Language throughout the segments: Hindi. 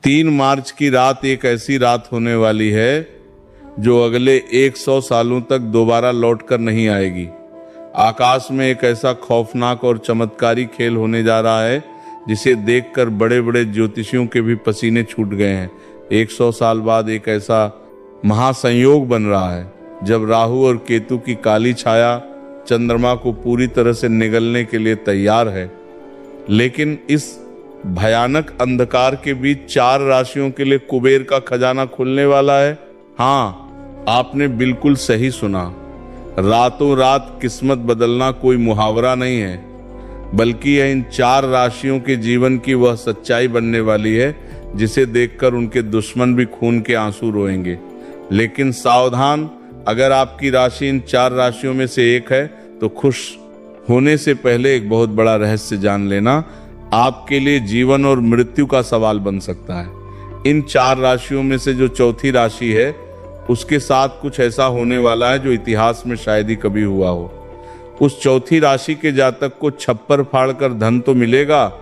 3 मार्च की रात एक ऐसी रात होने वाली है जो अगले 100 सालों तक दोबारा लौटकर नहीं आएगी। आकाश में एक ऐसा खौफनाक और चमत्कारी खेल होने जा रहा है जिसे देखकर बड़े बड़े ज्योतिषियों के भी पसीने छूट गए हैं। 100 साल बाद एक ऐसा महासंयोग बन रहा है जब राहु और केतु की काली छाया चंद्रमा को पूरी तरह से निगलने के लिए तैयार है। लेकिन इस भयानक अंधकार के बीच 4 राशियों के लिए कुबेर का खजाना खुलने वाला है। हाँ, आपने बिल्कुल सही सुना। रातों रात किस्मत बदलना कोई मुहावरा नहीं है, बल्कि यह इन 4 राशियों के जीवन की वह सच्चाई बनने वाली है जिसे देखकर उनके दुश्मन भी खून के आंसू रोएंगे। लेकिन सावधान, अगर आपकी राशि इन 4 राशियों में से एक है तो खुश होने से पहले एक बहुत बड़ा रहस्य जान लेना आपके लिए जीवन और मृत्यु का सवाल बन सकता है। इन 4 राशियों में से जो चौथी राशि है उसके साथ कुछ ऐसा होने वाला है जो इतिहास में शायद ही कभी हुआ हो। उस चौथी राशि के जातक को छप्पर फाड़कर धन तो मिलेगा,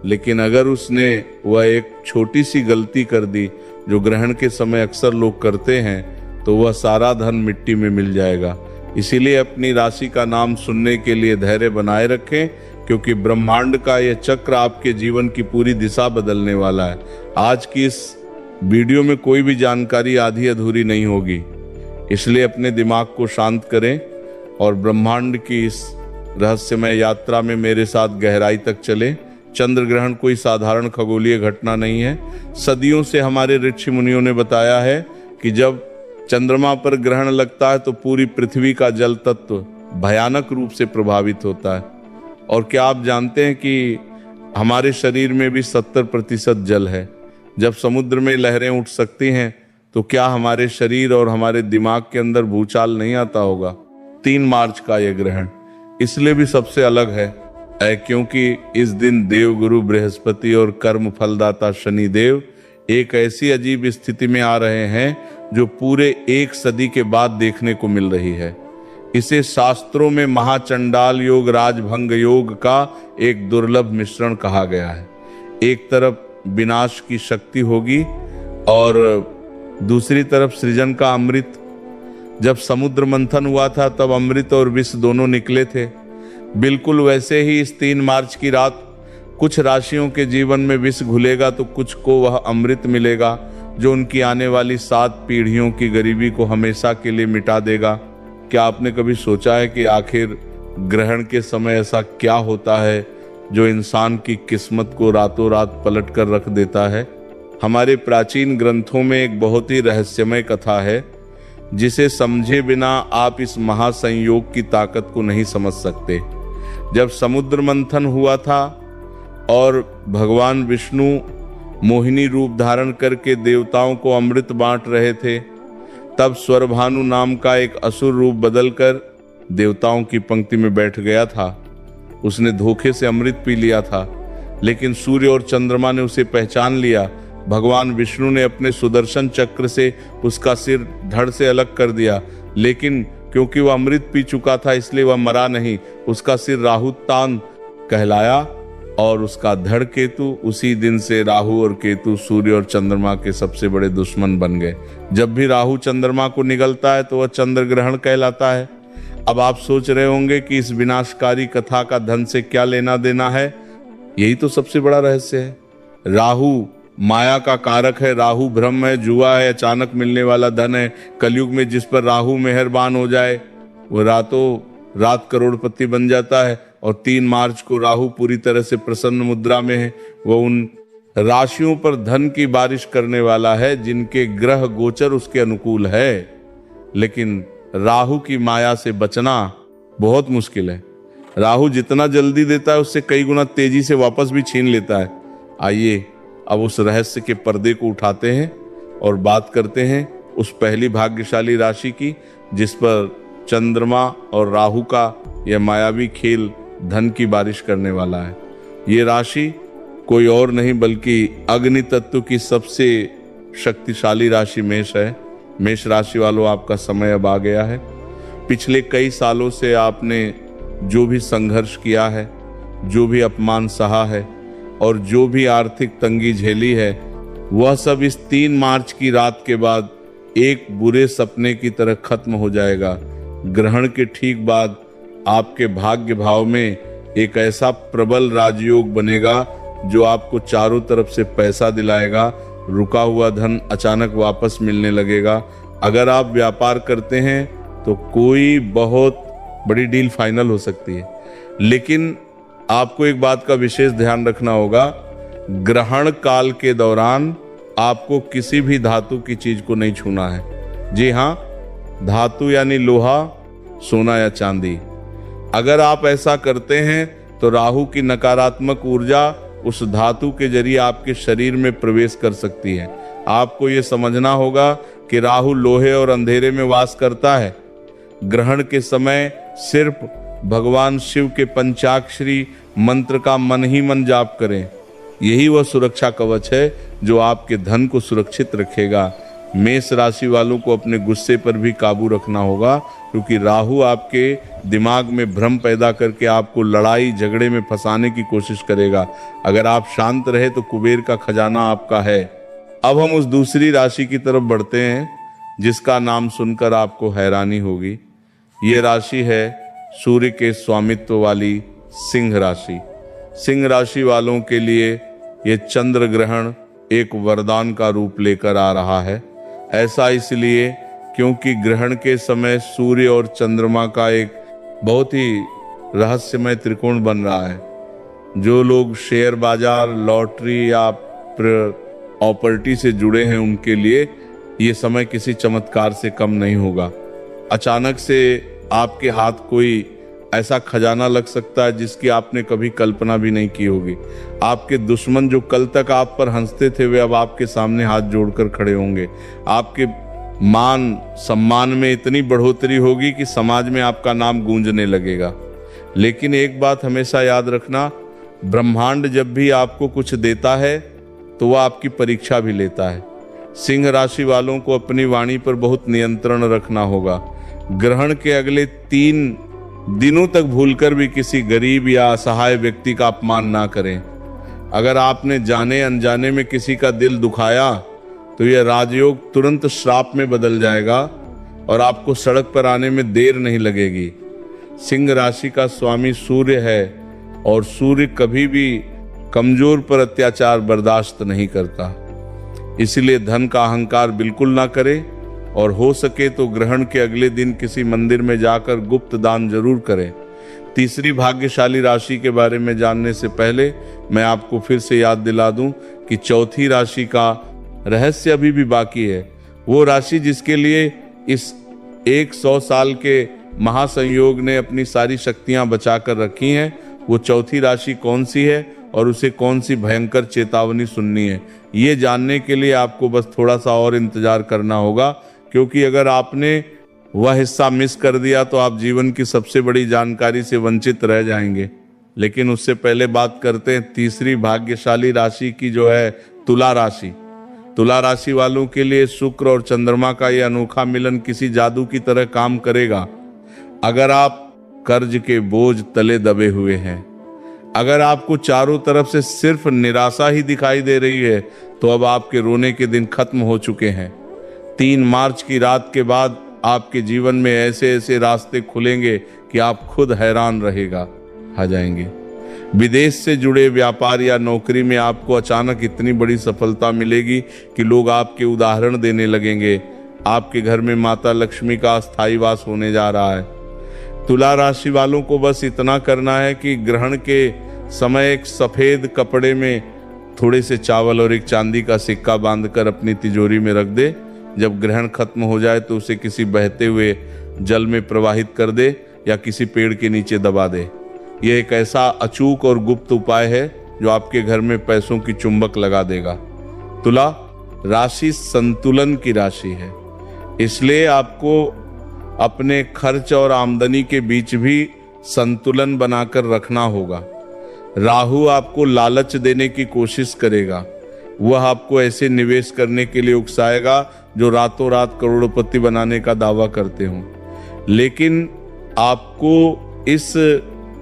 लेकिन अगर उसने वह एक छोटी सी गलती कर दी जो ग्रहण के समय अक्सर लोग करते हैं तो वह सारा धन मिट्टी में मिल जाएगा। इसीलिए अपनी राशि का नाम सुनने के लिए धैर्य बनाए रखें, क्योंकि ब्रह्मांड का यह चक्र आपके जीवन की पूरी दिशा बदलने वाला है। आज की इस वीडियो में कोई भी जानकारी आधी अधूरी नहीं होगी, इसलिए अपने दिमाग को शांत करें और ब्रह्मांड की इस रहस्यमय यात्रा में मेरे साथ गहराई तक चलें। चंद्र ग्रहण कोई साधारण खगोलीय घटना नहीं है। सदियों से हमारे ऋषि मुनियों ने बताया है कि जब चंद्रमा पर ग्रहण लगता है तो पूरी पृथ्वी का जल तत्व भयानक रूप से प्रभावित होता है। और क्या आप जानते हैं कि हमारे शरीर में भी 70% जल है। जब समुद्र में लहरें उठ सकती हैं तो क्या हमारे शरीर और हमारे दिमाग के अंदर भूचाल नहीं आता होगा। 3 मार्च का यह ग्रहण इसलिए भी सबसे अलग है क्योंकि इस दिन देवगुरु बृहस्पति और कर्म फलदाता शनिदेव एक ऐसी अजीब स्थिति में आ रहे हैं जो पूरे 1 सदी के बाद देखने को मिल रही है। इसे शास्त्रों में महाचंडाल योग, राजभंग योग का एक दुर्लभ मिश्रण कहा गया है। एक तरफ विनाश की शक्ति होगी और दूसरी तरफ सृजन का अमृत। जब समुद्र मंथन हुआ था तब अमृत और विष दोनों निकले थे। बिल्कुल वैसे ही इस 3 मार्च की रात कुछ राशियों के जीवन में विष घुलेगा तो कुछ को वह अमृत मिलेगा जो उनकी आने वाली 7 पीढ़ियों की गरीबी को हमेशा के लिए मिटा देगा। क्या आपने कभी सोचा है कि आखिर ग्रहण के समय ऐसा क्या होता है जो इंसान की किस्मत को रातों रात पलट कर रख देता है? हमारे प्राचीन ग्रंथों में एक बहुत ही रहस्यमय कथा है जिसे समझे बिना आप इस महासंयोग की ताकत को नहीं समझ सकते। जब समुद्र मंथन हुआ था और भगवान विष्णु मोहिनी रूप धारण करके देवताओं को अमृत बांट रहे थे, तब स्वरभानु नाम का एक असुर रूप बदलकर देवताओं की पंक्ति में बैठ गया था। उसने धोखे से अमृत पी लिया था, लेकिन सूर्य और चंद्रमा ने उसे पहचान लिया। भगवान विष्णु ने अपने सुदर्शन चक्र से उसका सिर धड़ से अलग कर दिया, लेकिन क्योंकि वह अमृत पी चुका था इसलिए वह मरा नहीं। उसका सिर राहुतान कहलाया और उसका धड़ केतु। उसी दिन से राहु और केतु सूर्य और चंद्रमा के सबसे बड़े दुश्मन बन गए। जब भी राहु चंद्रमा को निगलता है तो वह चंद्र ग्रहण कहलाता है। अब आप सोच रहे होंगे कि इस विनाशकारी कथा का धन से क्या लेना देना है। यही तो सबसे बड़ा रहस्य है। राहु माया का कारक है, राहु भ्रम है, जुआ है, अचानक मिलने वाला धन है। कलयुग में जिस पर राहु मेहरबान हो जाए वो रातों रात करोड़पति बन जाता है। और 3 मार्च को राहु पूरी तरह से प्रसन्न मुद्रा में है। वो उन राशियों पर धन की बारिश करने वाला है जिनके ग्रह गोचर उसके अनुकूल है। लेकिन राहु की माया से बचना बहुत मुश्किल है। राहु जितना जल्दी देता है उससे कई गुना तेजी से वापस भी छीन लेता है। आइए अब उस रहस्य के पर्दे को उठाते हैं और बात करते हैं उस पहली भाग्यशाली राशि की जिस पर चंद्रमा और राहु का यह मायावी खेल धन की बारिश करने वाला है। ये राशि कोई और नहीं बल्कि अग्नि तत्व की सबसे शक्तिशाली राशि मेष है। मेष राशि वालों, आपका समय अब आ गया है। पिछले कई सालों से आपने जो भी संघर्ष किया है, जो भी अपमान सहा है और जो भी आर्थिक तंगी झेली है, वह सब इस 3 मार्च की रात के बाद एक बुरे सपने की तरह खत्म हो जाएगा। ग्रहण के ठीक बाद आपके भाग्य भाव में एक ऐसा प्रबल राजयोग बनेगा जो आपको चारों तरफ से पैसा दिलाएगा। रुका हुआ धन अचानक वापस मिलने लगेगा। अगर आप व्यापार करते हैं तो कोई बहुत बड़ी डील फाइनल हो सकती है। लेकिन आपको एक बात का विशेष ध्यान रखना होगा, ग्रहण काल के दौरान आपको किसी भी धातु की चीज को नहीं छूना है। जी हाँ, धातु यानी लोहा, सोना या चांदी। अगर आप ऐसा करते हैं तो राहु की नकारात्मक ऊर्जा उस धातु के जरिए आपके शरीर में प्रवेश कर सकती है। आपको ये समझना होगा कि राहु लोहे और अंधेरे में वास करता है। ग्रहण के समय सिर्फ भगवान शिव के पंचाक्षरी मंत्र का मन ही मन जाप करें। यही वह सुरक्षा कवच है जो आपके धन को सुरक्षित रखेगा। मेष राशि वालों को अपने गुस्से पर भी काबू रखना होगा, क्योंकि राहु आपके दिमाग में भ्रम पैदा करके आपको लड़ाई झगड़े में फंसाने की कोशिश करेगा। अगर आप शांत रहे तो कुबेर का खजाना आपका है। अब हम उस दूसरी राशि की तरफ बढ़ते हैं जिसका नाम सुनकर आपको हैरानी होगी। ये राशि है सूर्य के स्वामित्व वाली सिंह राशि। सिंह राशि वालों के लिए ये चंद्र ग्रहण एक वरदान का रूप लेकर आ रहा है। ऐसा इसलिए क्योंकि ग्रहण के समय सूर्य और चंद्रमा का एक बहुत ही रहस्यमय त्रिकोण बन रहा है। जो लोग शेयर बाजार, लॉटरी या प्रॉपर्टी से जुड़े हैं उनके लिए ये समय किसी चमत्कार से कम नहीं होगा। अचानक से आपके हाथ कोई ऐसा खजाना लग सकता है जिसकी आपने कभी कल्पना भी नहीं की होगी। आपके दुश्मन जो कल तक आप पर हंसते थे वे अब आपके सामने हाथ जोड़कर खड़े होंगे। आपके मान सम्मान में इतनी बढ़ोतरी होगी कि समाज में आपका नाम गूंजने लगेगा। लेकिन एक बात हमेशा याद रखना, ब्रह्मांड जब भी आपको कुछ देता है तो वह आपकी परीक्षा भी लेता है। सिंह राशि वालों को अपनी वाणी पर बहुत नियंत्रण रखना होगा। ग्रहण के अगले 3 दिनों तक भूलकर भी किसी गरीब या असहाय व्यक्ति का अपमान ना करें। अगर आपने जाने अनजाने में किसी का दिल दुखाया तो यह राजयोग तुरंत श्राप में बदल जाएगा और आपको सड़क पर आने में देर नहीं लगेगी। सिंह राशि का स्वामी सूर्य है और सूर्य कभी भी कमजोर पर अत्याचार बर्दाश्त नहीं करता। इसलिए धन का अहंकार बिल्कुल ना करें और हो सके तो ग्रहण के अगले दिन किसी मंदिर में जाकर गुप्त दान जरूर करें। तीसरी भाग्यशाली राशि के बारे में जानने से पहले मैं आपको फिर से याद दिला दूं कि चौथी राशि का रहस्य अभी भी बाकी है। वो राशि जिसके लिए इस 100 साल के महासंयोग ने अपनी सारी शक्तियां बचाकर रखी हैं, वो चौथी राशि कौन सी है और उसे कौन सी भयंकर चेतावनी सुननी है, ये जानने के लिए आपको बस थोड़ा सा और इंतजार करना होगा। क्योंकि अगर आपने वह हिस्सा मिस कर दिया तो आप जीवन की सबसे बड़ी जानकारी से वंचित रह जाएंगे। लेकिन उससे पहले बात करते हैं तीसरी भाग्यशाली राशि की, जो है तुला राशि। तुला राशि वालों के लिए शुक्र और चंद्रमा का यह अनोखा मिलन किसी जादू की तरह काम करेगा। अगर आप कर्ज के बोझ तले दबे हुए हैं, अगर आपको चारों तरफ से सिर्फ निराशा ही दिखाई दे रही है, तो अब आपके रोने के दिन खत्म हो चुके हैं। 3 मार्च की रात के बाद आपके जीवन में ऐसे ऐसे रास्ते खुलेंगे कि आप खुद हैरान आ जाएंगे। विदेश से जुड़े व्यापार या नौकरी में आपको अचानक इतनी बड़ी सफलता मिलेगी कि लोग आपके उदाहरण देने लगेंगे। आपके घर में माता लक्ष्मी का अस्थायी वास होने जा रहा है। तुला राशि वालों को बस इतना करना है कि ग्रहण के समय एक सफेद कपड़े में थोड़े से चावल और एक चांदी का सिक्का बांधकर अपनी तिजोरी में रख दे। जब ग्रहण खत्म हो जाए तो उसे किसी बहते हुए जल में प्रवाहित कर दे या किसी पेड़ के नीचे दबा दे। यह एक ऐसा अचूक और गुप्त उपाय है जो आपके घर में पैसों की चुंबक लगा देगा। तुला राशि संतुलन की राशि है, इसलिए आपको अपने खर्च और आमदनी के बीच भी संतुलन बनाकर रखना होगा। राहु आपको लालच देने की कोशिश करेगा। वह आपको ऐसे निवेश करने के लिए उकसाएगा जो रातों रात करोड़पति बनाने का दावा करते हों, लेकिन आपको इस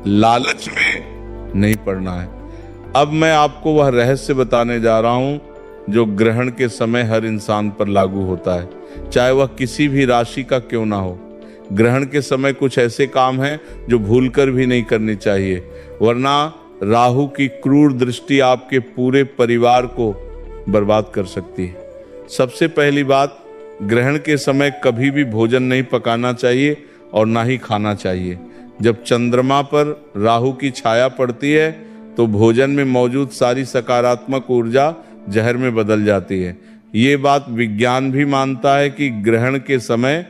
लालच में नहीं पड़ना है। अब मैं आपको वह रहस्य बताने जा रहा हूं जो ग्रहण के समय हर इंसान पर लागू होता है, चाहे वह किसी भी राशि का क्यों ना हो। ग्रहण के समय कुछ ऐसे काम हैं जो भूलकर भी नहीं करने चाहिए, वरना राहु की क्रूर दृष्टि आपके पूरे परिवार को बर्बाद कर सकती है। सबसे पहली बात, ग्रहण के समय कभी भी भोजन नहीं पकाना चाहिए और ना ही खाना चाहिए। जब चंद्रमा पर राहु की छाया पड़ती है तो भोजन में मौजूद सारी सकारात्मक ऊर्जा जहर में बदल जाती है। ये बात विज्ञान भी मानता है कि ग्रहण के समय